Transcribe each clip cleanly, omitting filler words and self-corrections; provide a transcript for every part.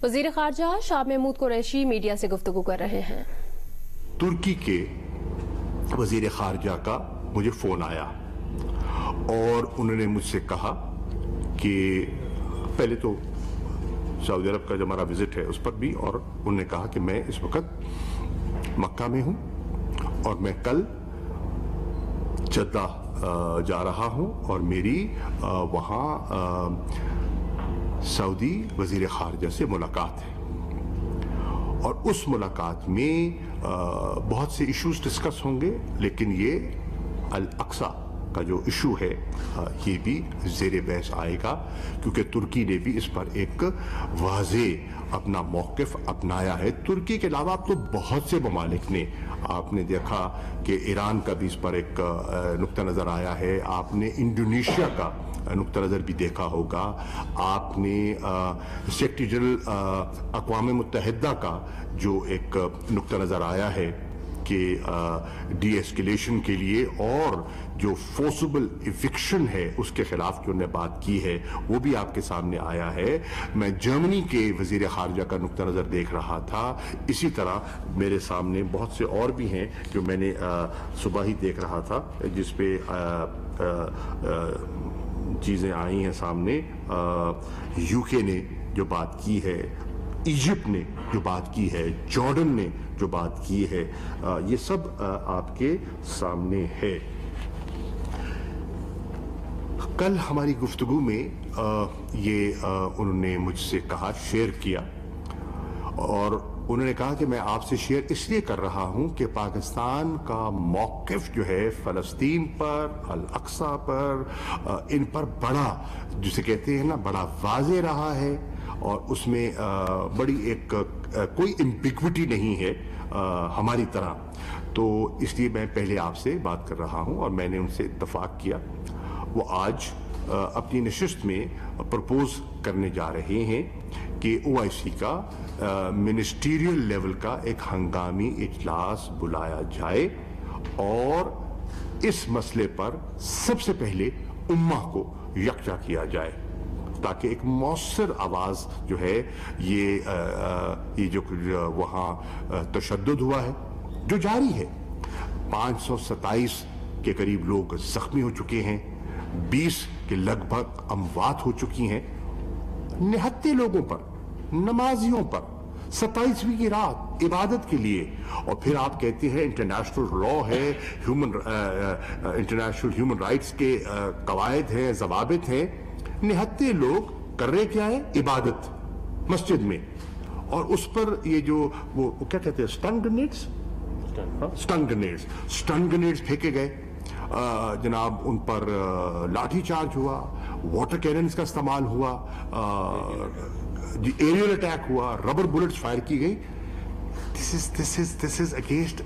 وزیر خارجہ شاہ محمود قریشی میڈیا سے گفتگو کر رہے ہیں۔ ترکی کے وزیر خارجہ کا مجھے فون آیا اور انہوں نے مجھ سے کہا کہ پہلے تو سعودی عرب کا جو ہمارا وزٹ ہے اس پر بھی، اور انہوں نے کہا کہ میں اس وقت مکہ میں ہوں اور میں کل جدہ جا رہا ہوں اور میری وہاں سعودی وزیر خارجہ سے ملاقات ہے، اور اس ملاقات میں بہت سے ایشوز ڈسکس ہوں گے، لیکن یہ الاقصی کا جو ایشو ہے یہ بھی زیر بحث آئے گا، کیونکہ ترکی نے بھی اس پر ایک واضح اپنا موقف اپنایا ہے۔ ترکی کے علاوہ اب تو بہت سے ممالک نے، آپ نے دیکھا کہ ایران کا بھی اس پر ایک نقطہ نظر آیا ہے، آپ نے انڈونیشیا کا نقطہ نظر بھی دیکھا ہوگا، آپ نے سیکریٹری جنرل اقوام متحدہ کا جو ایک نقطہ نظر آیا ہے کہ ڈی ایسکیلیشن کے لیے اور جو فورسبل ایوکشن ہے اس کے خلاف جو انہوں نے بات کی ہے وہ بھی آپ کے سامنے آیا ہے۔ میں جرمنی کے وزیر خارجہ کا نقطہ نظر دیکھ رہا تھا، اسی طرح میرے سامنے بہت سے اور بھی ہیں جو میں نے صبح ہی دیکھ رہا تھا، جس پہ چیزیں آئی ہیں سامنے۔ یو کے نے جو بات کی ہے، ایجپٹ نے جو بات کی ہے، جارڈن نے جو بات کی ہے، یہ سب آپ کے سامنے ہے۔ کل ہماری گفتگو میں یہ انہوں نے مجھ سے کہا، شیئر کیا، اور انہوں نے کہا کہ میں آپ سے شیئر اس لیے کر رہا ہوں کہ پاکستان کا موقف جو ہے فلسطین پر، الاقصی پر، ان پر بڑا، جسے کہتے ہیں نا، بڑا واضح رہا ہے، اور اس میں بڑی ایک کوئی امپیگوٹی نہیں ہے ہماری طرح۔ تو اس لیے میں پہلے آپ سے بات کر رہا ہوں، اور میں نے ان سے اتفاق کیا۔ وہ آج اپنی نشست میں پرپوز کرنے جا رہے ہیں کہ او آئی سی کا منسٹریل لیول کا ایک ہنگامی اجلاس بلایا جائے، اور اس مسئلے پر سب سے پہلے امہ کو یکجا کیا جائے، تاکہ ایک مؤثر آواز جو ہے، یہ جو وہاں تشدد ہوا ہے جو جاری ہے، 527 کے قریب لوگ زخمی ہو چکے ہیں، 20 کے لگ بھگ اموات ہو چکی ہیں، نہتے لوگوں پر، نمازیوں پر 27ویں کی رات عبادت کے لیے، اور پھر آپ کہتے ہیں انٹرنیشنل لا ہے، انٹرنیشنل ہیومن رائٹس کے قواعد ہیں، ضوابط ہیں۔ نہتے لوگ کر رہے کیا ہے؟ عبادت مسجد میں، اور اس پر یہ جو وہ کیا کہتے ہیں، سٹن گرینیڈز پھینکے گئے، جناب ان پر لاٹھی چارج ہوا، واٹر کیننز کا استعمال ہوا، ایریل اٹیک ہوا، ربر بلٹس فائر کی گئی۔ This is against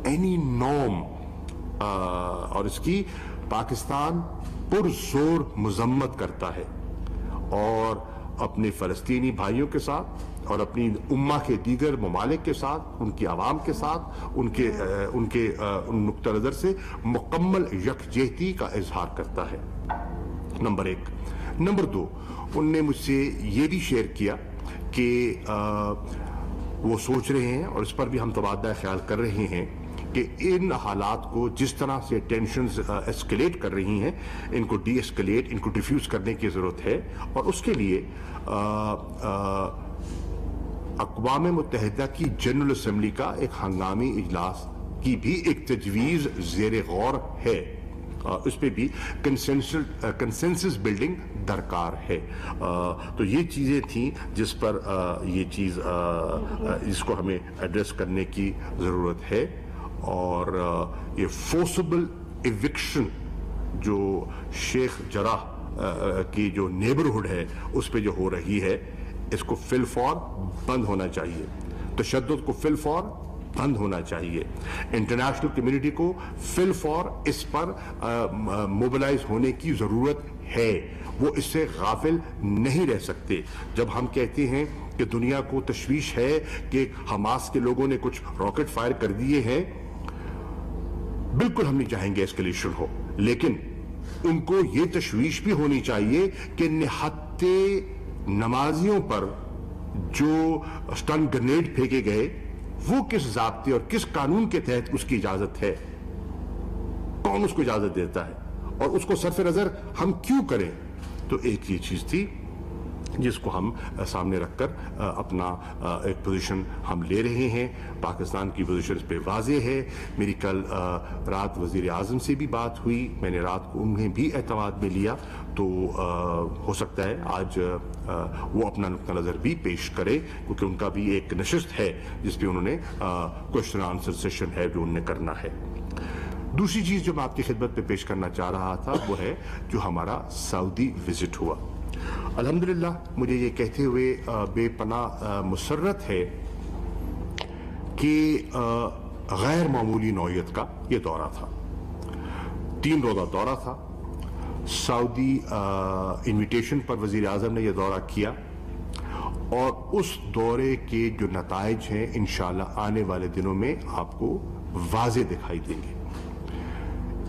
any norm، اور اس کی پاکستان پرزور مذمت کرتا ہے، اور اپنے فلسطینی بھائیوں کے ساتھ اور اپنی امہ کے دیگر ممالک کے ساتھ، ان کی عوام کے ساتھ، ان کے نقطہ نظر سے مکمل یکجہتی کا اظہار کرتا ہے، نمبر 1۔ نمبر 2، انہوں نے مجھ سے یہ بھی شیئر کیا کہ وہ سوچ رہے ہیں، اور اس پر بھی ہم تبادلہ خیال کر رہے ہیں، کہ ان حالات کو جس طرح سے ٹینشنز ایسکیلیٹ کر رہی ہیں، ان کو ڈی ایسکیلیٹ، ان کو ڈیفیوز کرنے کی ضرورت ہے، اور اس کے لیے اقوام متحدہ کی جنرل اسمبلی کا ایک ہنگامی اجلاس کی بھی ایک تجویز زیر غور ہے، اس پہ بھی کنسنسس بلڈنگ درکار ہے۔ تو یہ چیزیں تھیں جس پر یہ چیز اس کو ہمیں ایڈریس کرنے کی ضرورت ہے، اور یہ فورسبل ایوکشن جو شیخ جراح کی جو نیبرہڈ ہے اس پہ جو ہو رہی ہے، اس کو فی الفور بند ہونا چاہیے، تشدد کو فی الفور بند ہونا چاہیے، انٹرنیشنل کمیونٹی کو فی الفور اس پر موبلائز ہونے کی ضرورت ہے، وہ اس سے غافل نہیں رہ سکتے۔ جب ہم کہتے ہیں کہ دنیا کو تشویش ہے کہ حماس کے لوگوں نے کچھ راکٹ فائر کر دیے ہیں، بالکل ہم نہیں چاہیں گے ایسکیلیشن ہو، لیکن ان کو یہ تشویش بھی ہونی چاہیے کہ نہتے نمازیوں پر जो स्टन ग्रेनेड फेंके गए वो किस ज़ाब्ते और किस कानून के तहत उसकी इजाजत है, कौन उसको इजाजत देता है और उसको सरफ नजर हम क्यों करें। तो एक ये चीज थी जिसको हम सामने रखकर अपना एक पोजीशन हम ले रहे हैं। पाकिस्तान की पोजीशन इस पे वाज़ेह है। मेरी कल रात वज़ीर आज़म से भी बात हुई, मैंने रात को उन्हें भी एतमाद में लिया, तो हो सकता है आज वो अपना नुक्ता नज़र भी पेश करे, क्योंकि उनका भी एक नशिस्त है जिस पे उन्होंने क्वेश्चन आंसर सेशन है जो उन्हें करना है। दूसरी चीज़ जो मैं आपकी खिदमत पे पेश करना चाह रहा था वो है जो हमारा सऊदी विजिट हुआ। अल्हम्दुलिल्लाह मुझे ये कहते हुए बेपनाह मुसर्रत है कि गैर मामूली नौयत का ये दौरा था, 3 रोज़ा दौरा था। सऊदी इन्विटेशन पर वज़ीर आज़म ने यह दौरा किया और उस दौरे के जो नताइज हैं इंशाअल्लाह आने वाले दिनों में आपको वाज़े दिखाई देंगे।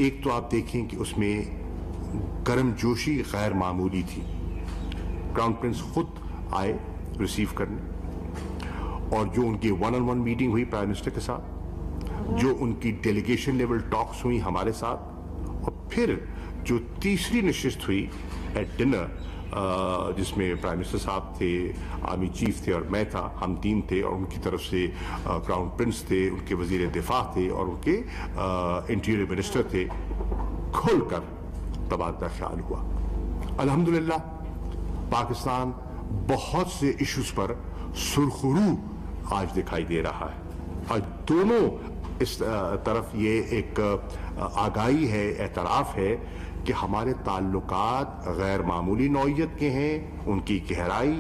एक तो आप देखें कि उसमें गर्मजोशी गैर मामूली थी। क्राउन प्रिंस खुद आए रिसीव करने, और जो उनकी 1-on-1 मीटिंग हुई प्राइम मिनिस्टर के साथ, जो उनकी डेलीगेशन लेवल टॉक्स हुई हमारे साथ, और फिर जो तीसरी नशिस्त हुई एट डिनर जिसमें प्राइम मिनिस्टर साहब थे, आर्मी चीफ थे और मैं था, हम 3 थे, और उनकी तरफ से क्राउन प्रिंस थे, उनके वजीर दिफा थे और उनके इंटीरियर मिनिस्टर थे। खुलकर तबादला ख्याल हुआ। अल्हम्दुलिल्लाह पाकिस्तान बहुत से इश्यूज पर सुरखरू आज दिखाई दे रहा है, और दोनों इस तरफ ये एक आगाही है, एतराफ है कि हमारे ताल्लुकात गैर मामूली नौइयत के हैं। उनकी गहराई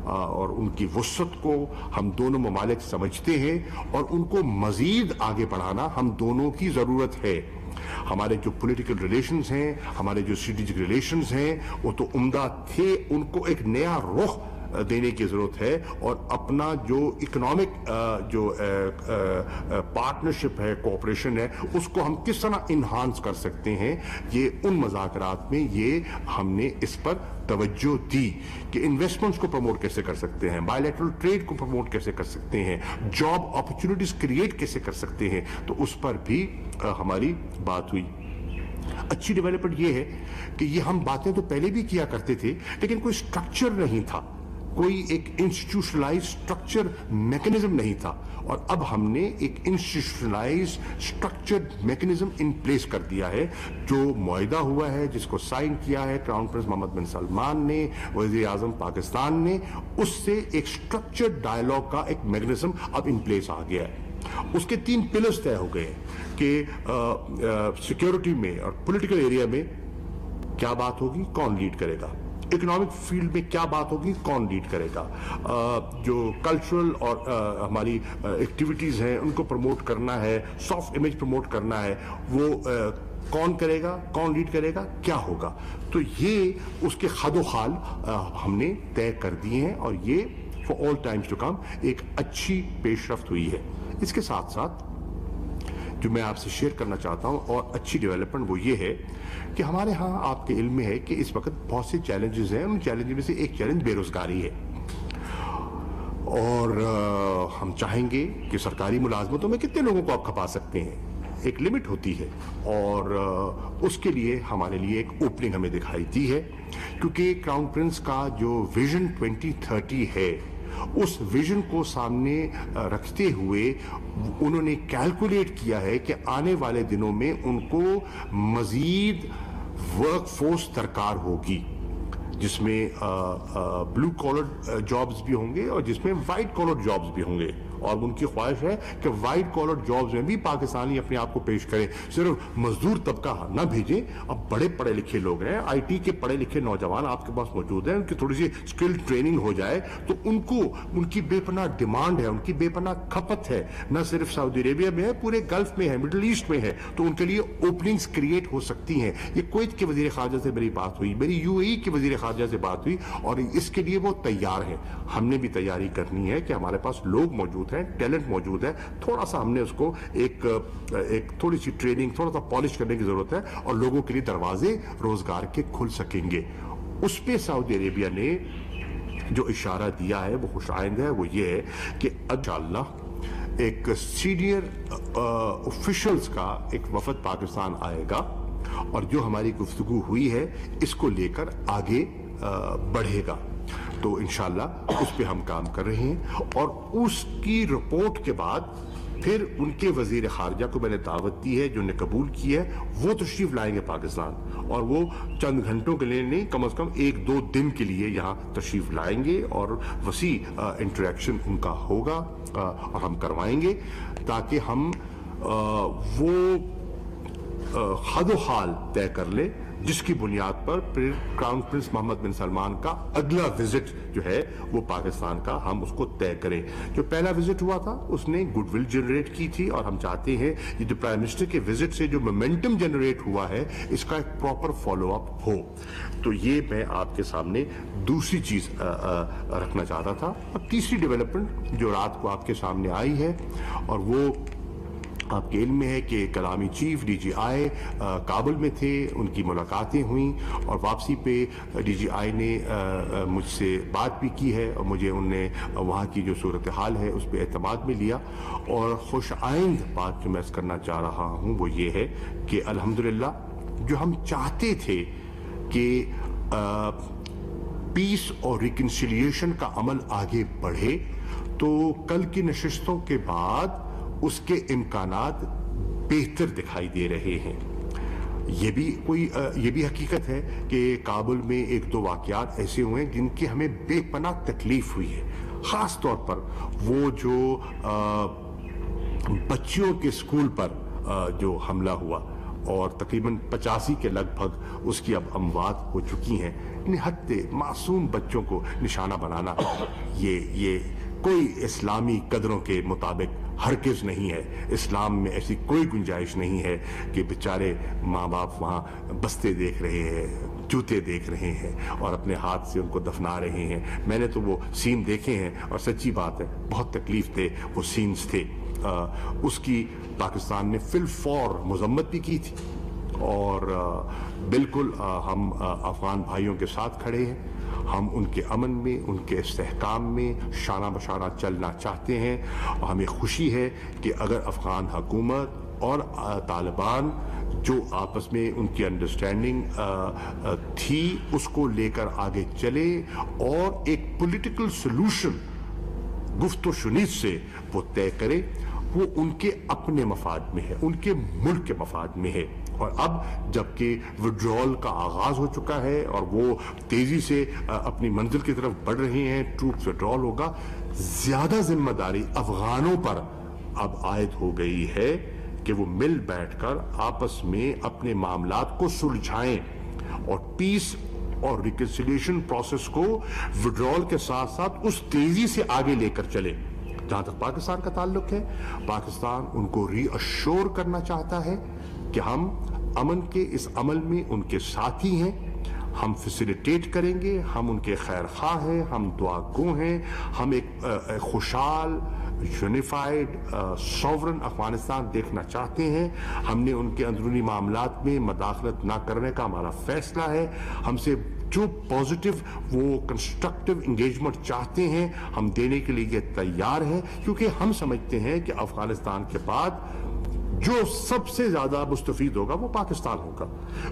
और उनकी वुसअत को हम दोनों ममालिक समझते हैं और उनको मजीद आगे बढ़ाना हम दोनों की ज़रूरत है। हमारे जो पॉलिटिकल रिलेशंस हैं, हमारे जो स्ट्रेटेजिक रिलेशंस हैं, वो तो उम्दा थे, उनको एक नया रुख देने की जरूरत है, और अपना जो इकोनॉमिक जो पार्टनरशिप है, कोऑपरेशन है, उसको हम किस तरह इन्हांस कर सकते हैं, ये उन मुज़ाकरात में ये हमने इस पर तवज्जो दी कि इन्वेस्टमेंट्स को प्रमोट कैसे कर सकते हैं, बायलैटरल ट्रेड को प्रमोट कैसे कर सकते हैं, जॉब अपॉर्चुनिटीज क्रिएट कैसे कर सकते हैं। तो उस पर भी हमारी बात हुई। अच्छी डेवलपमेंट ये है कि ये हम बातें तो पहले भी किया करते थे, लेकिन कोई स्ट्रक्चर नहीं था, कोई एक इंस्टीट्यूशनलाइज स्ट्रक्चर मैकेनिज्म नहीं था, और अब हमने एक institutionalize structured mechanism in place कर दिया है। जो मुआहिदा हुआ है, जिसको साइन किया है क्राउन प्रिंस मोहम्मद बिन सलमान ने, वज़ीर आज़म पाकिस्तान ने, उससे एक स्ट्रक्चर्ड डायलॉग का एक मैकेनिज्म अब इन प्लेस आ गया है। उसके 3 पिलर्स तय हो गए कि सिक्योरिटी में और पॉलिटिकल एरिया में क्या बात होगी, कौन लीड करेगा, इकोनॉमिक फील्ड में क्या बात होगी, कौन लीड करेगा, जो कल्चरल और हमारी एक्टिविटीज़ हैं उनको प्रमोट करना है, सॉफ्ट इमेज प्रमोट करना है, वो कौन करेगा, कौन लीड करेगा, क्या होगा। तो ये उसके खादोखाल हमने तय कर दिए हैं, और ये for all times to come एक अच्छी पेशरफ्त हुई है। इसके साथ साथ जो मैं आपसे शेयर करना चाहता हूं और अच्छी डेवलपमेंट वो ये है कि हमारे यहाँ आपके इल्म में है कि इस वक्त बहुत से चैलेंजेस हैं। उन चैलेंजेस में से एक चैलेंज बेरोजगारी है, और हम चाहेंगे कि सरकारी मुलाजमतों में कितने लोगों को आप खपा सकते हैं, एक लिमिट होती है, और उसके लिए हमारे लिए एक ओपनिंग हमें दिखाई दी है, क्योंकि क्राउन प्रिंस का जो विजन 2030 है, उस विजन को सामने रखते हुए उन्होंने कैलकुलेट किया है कि आने वाले दिनों में उनको मजीद वर्क फोर्स दरकार होगी, जिसमें ब्लू कॉलर जॉब्स भी होंगे और जिसमें वाइट कॉलर जॉब्स भी होंगे। और उनकी ख्वाहिश है कि वाइट कॉलर जॉब्स में भी पाकिस्तानी अपने आप को पेश करें, सिर्फ मजदूर तबका ना भेजें। अब बड़े पढ़े लिखे लोग हैं, आईटी के पढ़े लिखे नौजवान आपके पास मौजूद हैं, उनकी थोड़ी सी स्किल ट्रेनिंग हो जाए तो उनको, उनकी बेपनाह डिमांड है, उनकी बेपनाह खपत है, न सिर्फ सऊदी अरेबिया में है, पूरे गल्फ में है, मिडिल ईस्ट में है। तो उनके लिए ओपनिंग्स क्रिएट हो सकती हैं। ये कुवैत के वजीर खारजा से मेरी बात हुई, मेरी यूएई के वजीर खारजा से बात हुई, और इसके लिए वो तैयार है। हमने भी तैयारी करनी है कि हमारे पास लोग मौजूद हैं, टैलेंट मौजूद है, थोड़ा सा हमने उसको एक थोड़ी सी ट्रेनिंग, थोड़ा सा पॉलिश करने की जरूरत है, और लोगों के लिए दरवाजे रोजगार के खुल सकेंगे। उस पे सऊदी अरेबिया ने जो इशारा दिया है वो खुशाइंद है, वो ये है कि इंशाअल्लाह एक सीनियर ऑफिशियल्स का एक वफद पाकिस्तान आएगा और जो हमारी गुफ्तगू हुई है इसको लेकर आगे बढ़ेगा। तो इंशाअल्लाह उस पे हम काम कर रहे हैं और उसकी रिपोर्ट के बाद फिर उनके वजीर खारजा को मैंने दावत दी है, जो ने कबूल की है, वो तशरीफ लाएंगे पाकिस्तान और वो चंद घंटों के लिए नहीं, कम से कम 1-2 दिन के लिए यहाँ तशरीफ लाएंगे और वसी इंटरेक्शन उनका होगा और हम करवाएंगे ताकि हम वो हद हाल तय कर ले जिसकी बुनियाद पर फिर क्राउन प्रिंस मोहम्मद बिन सलमान का अगला विजिट जो है वो पाकिस्तान का हम उसको तय करें। जो पहला विजिट हुआ था उसने गुडविल जनरेट की थी और हम चाहते हैं ये जो प्राइम मिनिस्टर के विजिट से जो मोमेंटम जनरेट हुआ है इसका एक प्रॉपर फॉलो अप हो। तो ये मैं आपके सामने दूसरी चीज रखना चाहता था। और तीसरी डेवलपमेंट जो रात को आपके सामने आई है और वो आपके इल्म में है कि कलामी चीफ DGI काबुल में थे, उनकी मुलाकातें हुई और वापसी पे DGI ने मुझसे बात भी की है और मुझे उनने वहाँ की जो सूरत हाल है उस पर एतमाद में लिया। और खुश आइंद बात जो मैं करना चाह रहा हूँ वो ये है कि अल्हम्दुलिल्लाह जो हम चाहते थे कि पीस और रिकन्सिलिएशन का अमल आगे बढ़े, तो कल की नशिस्तों के बाद उसके इम्कानात बेहतर दिखाई दे रहे हैं। ये भी हकीकत है कि काबुल में 1-2 वाक़यात ऐसे हुए हैं जिनकी हमें बेपनाह तकलीफ हुई है, ख़ास तौर पर वो जो बच्चियों के स्कूल पर जो हमला हुआ और तकरीबन 85 के लगभग उसकी अब अमवात हो चुकी हैं। निहत्ते मासूम बच्चों को निशाना बनाना ये कोई इस्लामी कदरों के मुताबिक हरगिज़ नहीं है। इस्लाम में ऐसी कोई गुंजाइश नहीं है कि बेचारे माँ बाप वहाँ बस्ते देख रहे हैं, जूते देख रहे हैं और अपने हाथ से उनको दफना रहे हैं। मैंने तो वो सीन देखे हैं और सच्ची बात है बहुत तकलीफ थे वो सीन्स थे। उसकी पाकिस्तान ने फिल फौर मजम्मत भी की थी और बिल्कुल हम अफगान भाइयों के साथ खड़े हैं। हम उनके अमन में, उनके इस्तेहकाम में शाना बशाना चलना चाहते हैं और हमें खुशी है कि अगर अफगान हुकूमत और तालिबान जो आपस में उनकी अंडरस्टैंडिंग थी उसको लेकर आगे चले और एक पॉलिटिकल सोल्यूशन गुफ्तो शुनीद से वो तय करे, वो उनके अपने मफाद में है, उनके मुल्क के मफाद में है। और अब जबकि विड्रॉल का आगाज हो चुका है और वो तेजी से अपनी मंजिल की तरफ बढ़ रहे हैं, ट्रूप्स विड्रॉल होगा, ज्यादा जिम्मेदारी अफगानों पर अब आयद हो गई है कि वो मिल बैठकर आपस में अपने मामलात को सुलझाएं और पीस और रिकन्सिलिएशन प्रोसेस को विड्रॉल के साथ साथ उस तेजी से आगे लेकर चले। जहां तक पाकिस्तान का ताल्लुक है, पाकिस्तान उनको रीअश्योर करना चाहता है कि हम अमन के इस अमल में उनके साथी हैं, हम फैसिलिटेट करेंगे, हम उनके खैर खा हैं, हम दुआ गो हैं, हम एक खुशहाल यूनिफाइड सॉवरन अफगानिस्तान देखना चाहते हैं। हमने उनके अंदरूनी मामलात में मदाखलत ना करने का हमारा फैसला है। हमसे जो पॉजिटिव वो कंस्ट्रक्टिव इंगेजमेंट चाहते हैं हम देने के लिए तैयार हैं, क्योंकि हम समझते हैं कि अफगानिस्तान के बाद जो सबसे ज्यादा मुस्तफीद होगा वो पाकिस्तान होगा।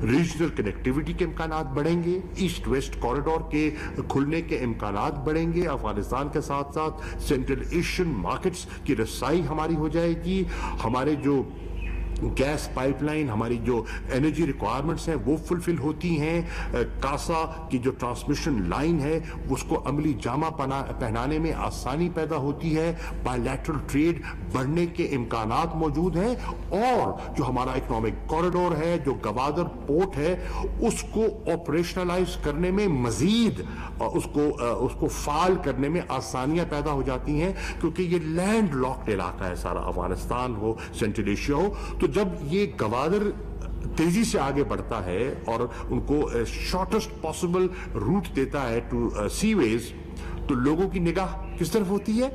रीजनल कनेक्टिविटी के इम्कानात बढ़ेंगे, ईस्ट वेस्ट कॉरिडोर के खुलने के इम्कानात बढ़ेंगे, अफगानिस्तान के साथ साथ सेंट्रल एशियन मार्केट्स की रसाई हमारी हो जाएगी, हमारे जो गैस पाइपलाइन, हमारी जो एनर्जी रिक्वायरमेंट्स हैं वो फुलफिल होती हैं, कासा की जो ट्रांसमिशन लाइन है उसको अमली जामा पहनाने में आसानी पैदा होती है, बायलैटरल ट्रेड बढ़ने के इम्कानात मौजूद हैं और जो हमारा इकोनॉमिक कॉरिडोर है, जो गवादर पोर्ट है, उसको ऑपरेशनलाइज करने में मजीद उसको फाल करने में आसानियां पैदा हो जाती हैं, क्योंकि ये लैंड लॉक्ड इलाका है सारा, अफगानिस्तान हो, सेंट्रल एशिया हो। तो जब ये गवादर तेजी से आगे बढ़ता है और उनको शॉर्टेस्ट पॉसिबल रूट देता है टू सीवेज, तो लोगों की निगाह किस तरफ होती है?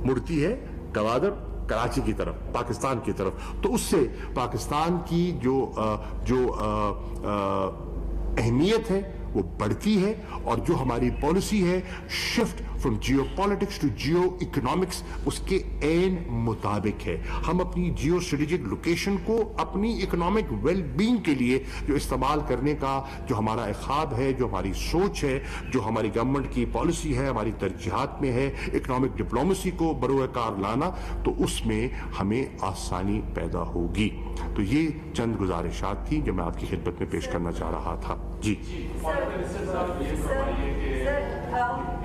मुड़ती है गवादर कराची की तरफ, पाकिस्तान की तरफ। तो उससे पाकिस्तान की जो अहमियत है वो बढ़ती है, और जो हमारी पॉलिसी है shift from geopolitics to geoeconomics उसके एन मुताबिक है। हम अपनी जियो स्ट्रेटेजिक लोकेशन को अपनी इकोनॉमिक वेल बीइंग के लिए जो इस्तेमाल करने का जो हमारा ख्वाब है, जो हमारी सोच है, जो हमारी गवर्नमेंट की पॉलिसी है, हमारी तरजीहात में है इकोनॉमिक डिप्लोमेसी को बरोकार लाना, तो उसमें हमें आसानी पैदा होगी। तो ये चंद गुजारिशात थी जो मैं आपकी खिदमत में पेश करना चाह रहा था। जी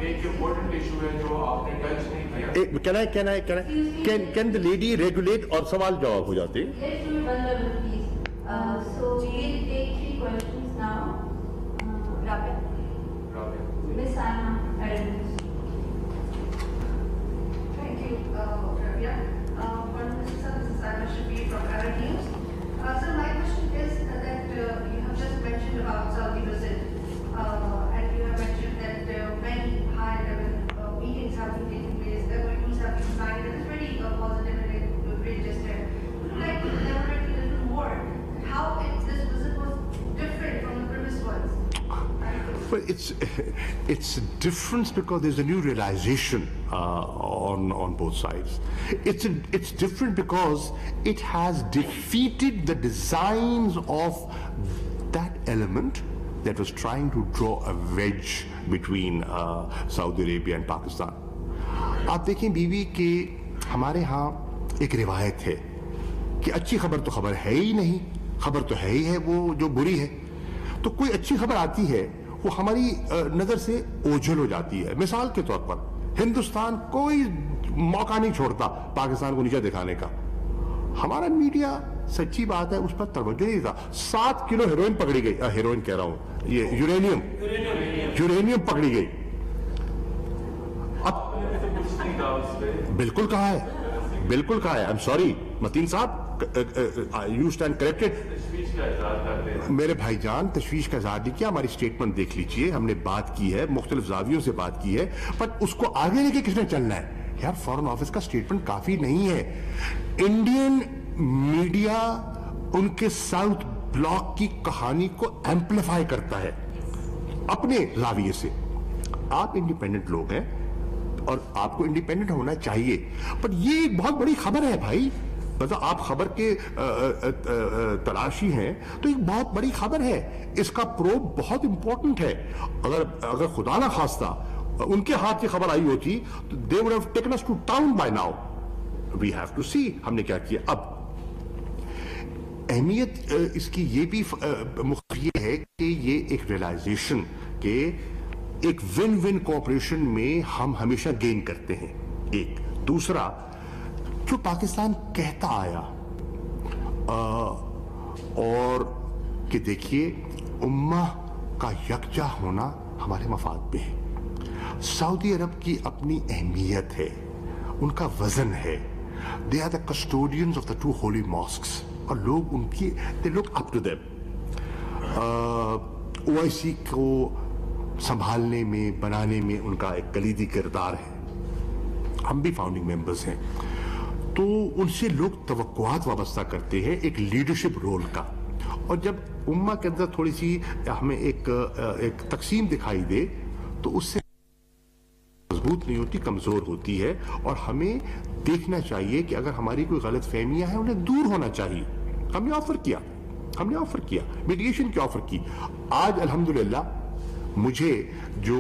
एक इम्पोर्टेंट इशू है जो आपने टच नहीं किया। कैन द लेडी रेगुलेट और सवाल जवाब हो जाते So my question is that you have just mentioned about Saudi visit, and you have mentioned that many high-level meetings have been taking place, agreements have been signed, and it's very positive and a great gesture. Would you like to elaborate a little more how this visit was different from the previous ones? Well, it's a difference because there's a new realization on both sides. It's different because it has defeated the designs of that element that was trying to draw a wedge between Saudi Arabia and Pakistan. आप देखें बीवी कि हमारे यहाँ एक रिवायत है कि अच्छी खबर तो खबर है ही नहीं, खबर तो है ही है वो जो बुरी है। तो कोई अच्छी खबर आती है वो हमारी नजर से ओझल हो जाती है। मिसाल के तौर पर हिंदुस्तान कोई मौका नहीं छोड़ता पाकिस्तान को नीचे दिखाने का। हमारा मीडिया सच्ची बात है उस पर तवज्जो नहीं देता। 7 किलो हेरोइन पकड़ी गई, हेरोइन कह रहा हूं, ये यूरेनियम पकड़ी गई। अब बिल्कुल कहा है, आई एम सॉरी मतीन साहब, यू स्टैंड करेक्टेड। मेरे भाईजान तशवीश का इजहार नहीं किया, हमारी स्टेटमेंट देख लीजिए, हमने बात की है, मुख्तलिफ जावियों से बात की है, पर उसको आगे लेके किसने चलना है यार? फॉरेन ऑफिस का स्टेटमेंट काफी नहीं है। इंडियन मीडिया उनके साउथ ब्लॉक की कहानी को एम्पलीफाई करता है अपने जाविये से। आप इंडिपेंडेंट लोग हैं और आपको इंडिपेंडेंट होना चाहिए, पर ये एक बहुत बड़ी खबर है भाई। मतलब आप खबर के तलाशी हैं तो एक बहुत बड़ी खबर है, इसका प्रोब बहुत इंपॉर्टेंट है। अगर खुदा ना खास्ता उनके हाथ की खबर आई होती तो they would have taken us to town by now. We have to see हमने क्या किया। अब अहमियत इसकी ये भी मुख्य है कि ये एक रियलाइजेशन के एक विन विन कोऑपरेशन में हम हमेशा गेन करते हैं। एक दूसरा जो पाकिस्तान कहता आया और कि देखिए उम्मा का यकजा होना हमारे मफाद पे है। सऊदी अरब की अपनी अहमियत है, उनका वजन है। They are the custodians of the 2 holy mosques और लोग उनकी they look up to them. OIC को संभालने में बनाने में उनका एक कलीदी किरदार है। हम भी फाउंडिंग मेंबर्स हैं तो उनसे लोग तवक्कुआत वाबस्ता करते हैं एक लीडरशिप रोल का। और जब उम्मा के अंदर थोड़ी सी हमें एक तकसीम दिखाई दे तो उससे मजबूत नहीं होती, कमजोर होती है। और हमें देखना चाहिए कि अगर हमारी कोई गलत फहमियां हैं उन्हें दूर होना चाहिए। हमने ऑफर किया मीडिएशन की ऑफर की। आज अल्हम्दुलिल्लाह मुझे जो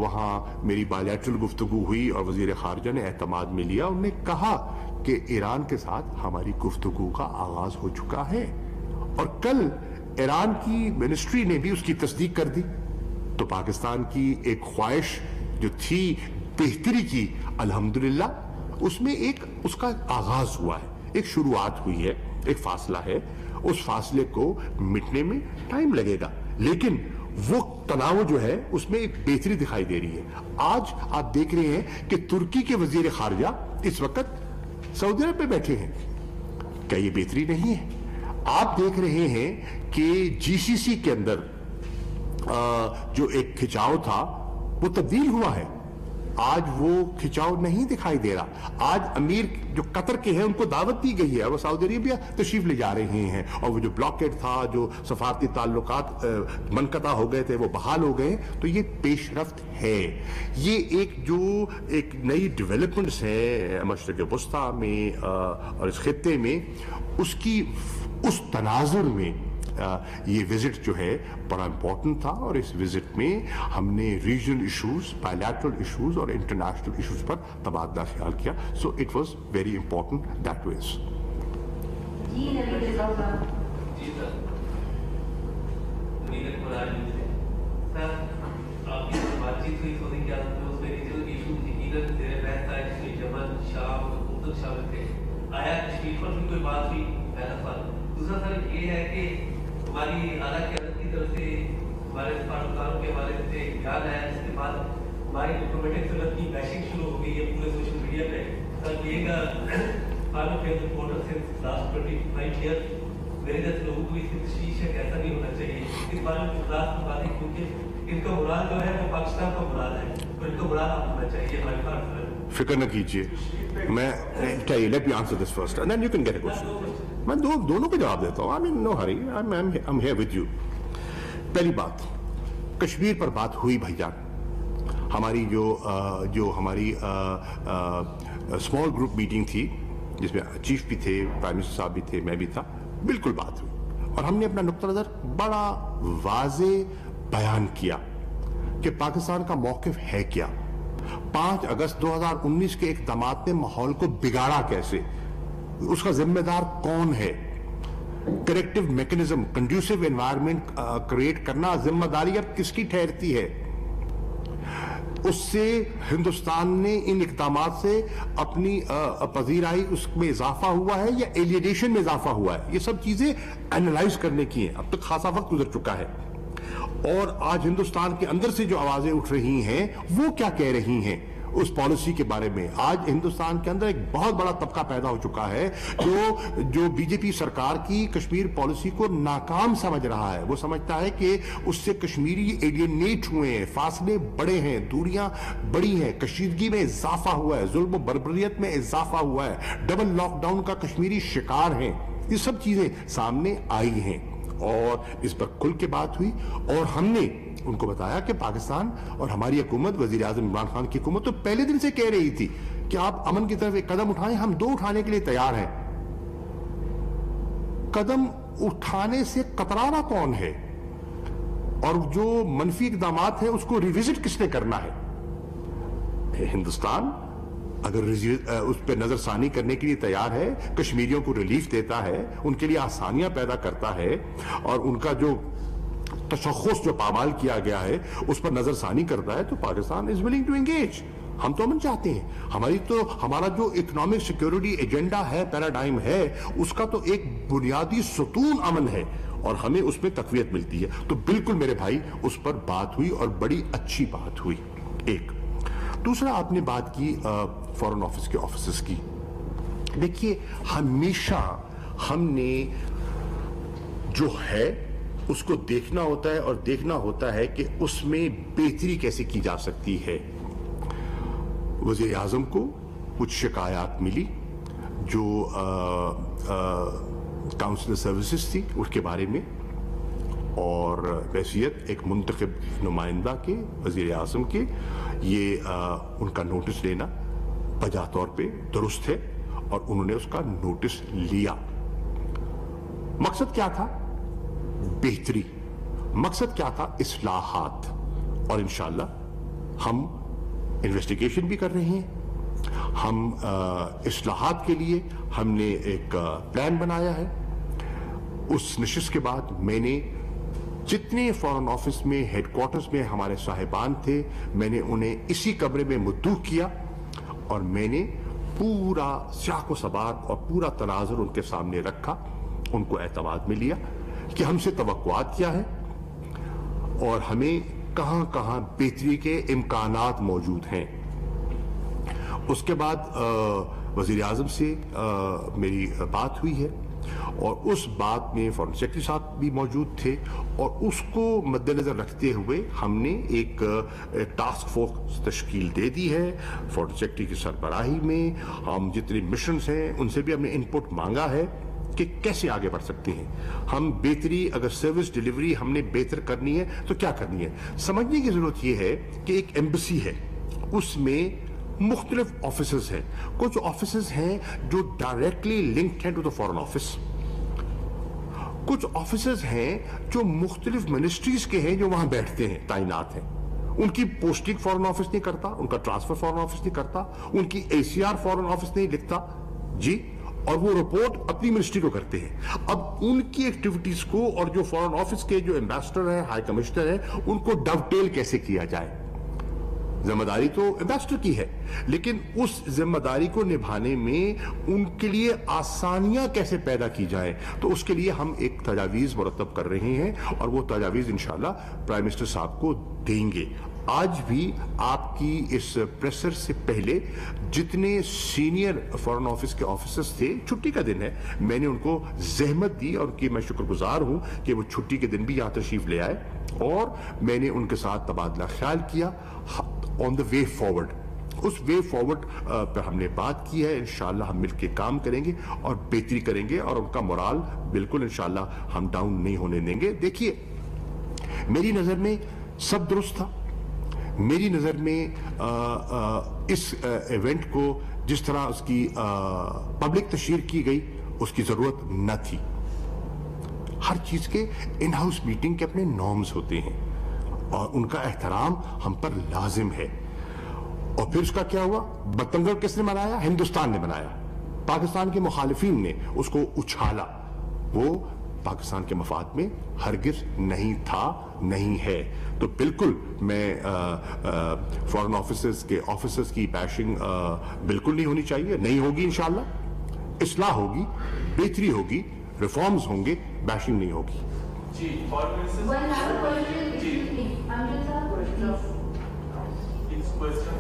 वहाँ मेरी बायलैटरल गुफ्तगू हुई और वजीर खारजा ने एतमाद में लिया, उन्होंने कहा कि ईरान के साथ हमारी गुफ्तगू का आगाज हो चुका है और कल ईरान की मिनिस्ट्री ने भी उसकी तस्दीक कर दी। तो पाकिस्तान की एक ख्वाहिश जो थी बेहतरी की, अल्हम्दुलिल्लाह उसमें एक उसका आगाज हुआ है, एक शुरुआत हुई है, एक फासला है। उस फासले को मिटने में टाइम लगेगा, लेकिन वो तनाव जो है उसमें एक बेहतरी दिखाई दे रही है। आज आप देख रहे हैं कि तुर्की के वजीर खारजा इस वक्त सऊदी अरब में बैठे हैं। क्या ये बेहतरी नहीं है? आप देख रहे हैं कि जीसीसी के अंदर जो एक खिंचाव था वो तब्दील हुआ है। आज वो खिंचाव नहीं दिखाई दे रहा। आज अमीर जो कतर के हैं उनको दावत दी गई है, वो सऊदी अरेबिया तशरीफ ले जा रहे हैं, और वो जो ब्लॉकेट था, जो सफारती ताल्लुकात मनकता हो गए थे, वो बहाल हो गए। तो ये पेशरफ्त है, ये एक नई डेवलपमेंट्स है मशरिक़ वस्ता में और इस खित्ते में, उसकी उस तनाजुर में ये विजिट जो है बड़ा इंपॉर्टेंट था। और इस विजिट में हमने रीजनल इशूज, बायलैटरल इशूज और इंटरनेशनल इशूज पर तबादला ख्याल किया। So it was very important that ways. जी सर, आपकी बातचीत हुई तो क्या उसमें रीजनल इशू इधर तेरे रहता है जिसमें यमन, शाम, उर्दू शामिल थे, आया कश्मीर पर भी कोई बात हुई, पहला सवाल। दूसरा सर ये है कि हमारी आला क़यादत की तरफ से हमारे सफारतकारों के हवाले से बयान आया, जिसके बाद हमारी डिप्लोमेटिक संगत की बैशिंग शुरू हो गई है पूरे सोशल मीडिया पे। सर ये रिपोर्टर सिंस लास्ट 25 ईयर्स मेरे जैसे लोगों को इसकी तशवीश है कि ऐसा नहीं होना चाहिए। इस बारे में बातें, क्योंकि इनका मुराद जो है वो पाकिस्तान का मुराद है, तो इनका मुराद होना चाहिए हमारे पास। फिक्र न कीजिए, मैं चाहिए let me answer this first and then you can get a question. मैं दोनों को जवाब देता हूँ। I mean no hurry, I am here with you. पहली बात, कश्मीर पर बात हुई भाईजान। हमारी जो हमारी स्मॉल ग्रुप मीटिंग थी जिसमें चीफ भी थे, प्राइम मिनिस्टर साहब भी थे, मैं भी था, बिल्कुल बात हुई और हमने अपना नुक्ता नजर बड़ा वाजे बयान किया कि पाकिस्तान का मौकिफ है क्या। 5 अगस्त 2019 के इक़दामात ने माहौल को बिगाड़ा कैसे, उसका जिम्मेदार कौन है, corrective mechanism, conducive environment create करना जिम्मेदारी अब किसकी ठहरती है। उससे हिंदुस्तान ने इन इक़दामात से अपनी पजीराई उसमें इजाफा हुआ है या एलियनेशन में इजाफा हुआ है, ये सब चीजें एनालाइज करने की हैं। अब तक खासा वक्त गुजर चुका है और आज हिंदुस्तान के अंदर से जो आवाजें उठ रही हैं वो क्या कह रही हैं उस पॉलिसी के बारे में। आज हिंदुस्तान के अंदर एक बहुत बड़ा तबका पैदा हो चुका है जो बीजेपी सरकार की कश्मीर पॉलिसी को नाकाम समझ रहा है। वो समझता है कि उससे कश्मीरी एलियनेट हुए हैं, फासले बड़े हैं, दूरियां बड़ी हैं, कशीदगी में इजाफा हुआ है, जुल्म बर्बरियत में इजाफा हुआ है, डबल लॉकडाउन का कश्मीरी शिकार हैं। ये सब चीजें सामने आई हैं और इस पर खुल के बात हुई और हमने उनको बताया कि पाकिस्तान और हमारी हुकूमत, वजीर आज़म इमरान खान की हुकूमत तो पहले दिन से कह रही थी कि आप अमन की तरफ एक कदम उठाएं, हम 2 उठाने के लिए तैयार हैं। कदम उठाने से कतराना कौन है और जो मनफी इक़दामात हैं उसको रिविजिट किसने करना है। हिंदुस्तान अगर उस पर नजरसानी करने के लिए तैयार है, कश्मीरियों को रिलीफ देता है, उनके लिए आसानियां पैदा करता है और उनका जो तशख़्ख़ुस जो पामाल किया गया है उस पर नजरसानी करता है, तो Pakistan is willing to engage. हम तो अमन चाहते हैं। हमारा जो इकोनॉमिक सिक्योरिटी एजेंडा है, पैराडाइम है, उसका तो एक बुनियादी सुतून अमन है और हमें उसमें तक़वियत मिलती है। तो बिल्कुल मेरे भाई उस पर बात हुई और बड़ी अच्छी बात हुई। एक दूसरा, आपने बात की फॉरेन ऑफिस के ऑफिसर्स की। देखिए, हमेशा हमने जो है उसको देखना होता है और देखना होता है कि उसमें बेहतरी कैसे की जा सकती है। वज़ीर आज़म को कुछ शिकायत मिली जो काउंसिलर सर्विसेज थी उसके बारे में और हैसियत एक मुंतखब नुमाइंदा के, वज़ीर आज़म के, ये उनका नोटिस लेना बजा तौर पे दुरुस्त है और उन्होंने उसका नोटिस लिया। मकसद क्या था? बेहतरी। मकसद क्या था? इस्लाहात। और इंशाअल्लाह हम इन्वेस्टिगेशन भी कर रहे हैं। हम इस्लाहात के लिए हमने एक प्लान बनाया है। उस नशिस्त के बाद मैंने जितने फॉरेन ऑफिस में, हेडक्वार्टर्स में हमारे साहिबान थे, मैंने उन्हें इसी कमरे में मुद्दू किया और मैंने पूरा स्याक़ो सबाक और पूरा तनाजुर उनके सामने रखा, उनको एतमाद में लिया कि हमसे तवक्कुआत क्या है और हमें कहां कहां बेहतरी के इम्कानात मौजूद हैं। उसके बाद वज़ीर आज़म से मेरी बात हुई है और उस बात में फॉरेन सेक्रेटरी साहब भी मौजूद थे और उसको मद्देनजर रखते हुए हमने एक टास्क फोर्स तश्कील दे दी है। फॉरेन सेक्रेटरी की सरबराही में हम जितने मिशंस हैं उनसे भी हमने इनपुट मांगा है कि कैसे आगे बढ़ सकते हैं हम। बेहतरी अगर सर्विस डिलीवरी हमने बेहतर करनी है तो क्या करनी है, समझने की जरूरत यह है कि एक एम्बेसी है, उसमें मुख्तलिफ ऑफिसर्स हैं। कुछ ऑफिसर्स हैं जो डायरेक्टली लिंक्ड हैं टू द फॉरेन ऑफिस, कुछ ऑफिसर्स हैं जो मुख्तलिफ मिनिस्ट्रीज के हैं जो वहां बैठते हैं, तैनात हैं। उनकी पोस्टिंग फॉरेन ऑफिस नहीं करता, उनका ट्रांसफर फॉरेन ऑफिस नहीं करता, उनकी ACR फॉरेन ऑफिस नहीं लिखता जी, और वो रिपोर्ट अपनी मिनिस्ट्री को करते हैं। अब उनकी एक्टिविटीज को और जो फॉरेन ऑफिस के जो एम्बेसडर हैं, हाई कमिश्नर हैं, उनको डवटेल कैसे किया जाए। जिम्मेदारी तो एम्बेसडर की है, लेकिन उस जिम्मेदारी को निभाने में उनके लिए आसानियां कैसे पैदा की जाए, तो उसके लिए हम एक तजावीज मुरतब कर रहे हैं और वो तजावीज इंशाल्लाह प्राइम मिनिस्टर साहब को देंगे। आज भी आपकी इस प्रेसर से पहले जितने सीनियर फॉरेन ऑफिस के ऑफिसर्स थे, छुट्टी का दिन है, मैंने उनको जहमत दी और उनकी मैं शुक्रगुजार हूं कि वो छुट्टी के दिन भी यहां तशरीफ ले आए और मैंने उनके साथ तबादला ख्याल किया ऑन द वे फॉरवर्ड। उस वे फॉरवर्ड पर हमने बात की है। इंशाल्लाह हम मिलकर काम करेंगे और बेहतरी करेंगे और उनका मोराल बिल्कुल इंशाल्लाह हम डाउन नहीं होने देंगे। देखिए, मेरी नजर में सब दुरुस्त था। मेरी नजर में इस इवेंट को जिस तरह उसकी पब्लिक तशहीर की गई उसकी जरूरत न थी। हर चीज के इन हाउस मीटिंग के अपने नॉर्म्स होते हैं और उनका एहतराम हम पर लाजिम है। और फिर उसका क्या हुआ, बतंगड़ किसने मनाया? हिंदुस्तान ने मनाया। पाकिस्तान के मुखालिफिन ने उसको उछाला। वो पाकिस्तान के मफाद में हरगिज नहीं था, नहीं है। तो बिल्कुल मैं फॉरेन ऑफिसर्स की बैशिंग बिल्कुल नहीं होनी चाहिए, नहीं होगी। इंशाल्लाह इस्लाह होगी, बेहतरी होगी, रिफॉर्म्स होंगे, बैशिंग नहीं होगी। जी, foreign minister One hour question, जी, excuse me, Amjad sir, please. इस क्वेश्चन